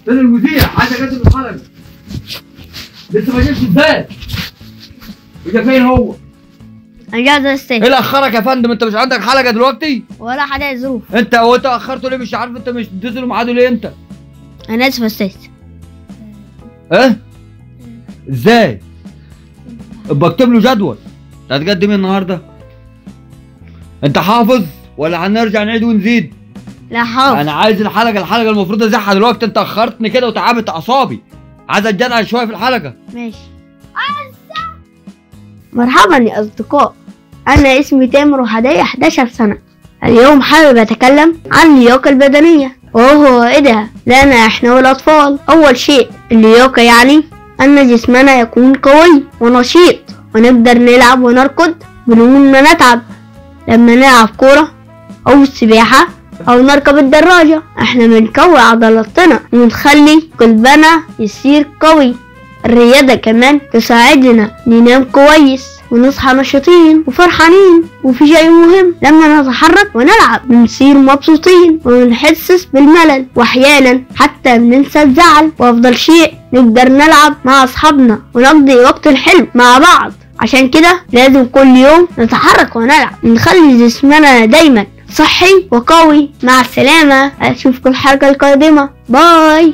فين المذيع؟ عايز اجدد الحلقه. لسه ما جبتش ازاي؟ اجا فين هو؟ انا جاهز يا استاذ. ايه اللي اخرك يا فندم؟ انت مش عندك حلقه دلوقتي؟ ولا حاجه ظروف. انت اخرته ليه؟ مش عارف انت مش تنزلوا ميعاده ليه انت؟ انا اسف يا استاذ. ايه؟ ازاي؟ ابقى اكتب له جدول. انت هتقدم ايه النهارده؟ انت حافظ ولا هنرجع نعيد ونزيد؟ لا حافظ. انا عايز الحلقه المفروض ازحها دلوقتي. انت اخرتني كده وتعبت اعصابي. عايز اتجدع شويه في الحلقه. ماشي. مرحبا يا اصدقاء، انا اسمي تامر وحدايا 11 سنه. اليوم حابب اتكلم عن اللياقه البدنيه. ايه ده؟ لا احنا والاطفال. اول شيء اللياقه يعني ان جسمنا يكون قوي ونشيط ونقدر نلعب ونركض بدون ما نتعب. لما نلعب كوره او السباحه او نركب الدراجه احنا بنقوي عضلاتنا ونخلي قلبنا يصير قوي. الرياضة كمان تساعدنا ننام كويس ونصحى نشيطين وفرحانين. وفي شيء مهم، لما نتحرك ونلعب بنصير مبسوطين ومنحسش بالملل، واحيانا حتى بننسى الزعل. وافضل شيء نقدر نلعب مع اصحابنا ونقضي وقت الحلو مع بعض. عشان كده لازم كل يوم نتحرك ونلعب نخلي جسمنا دايما صحي وقوي. مع السلامة، اشوفكم الحلقة القادمة. باي.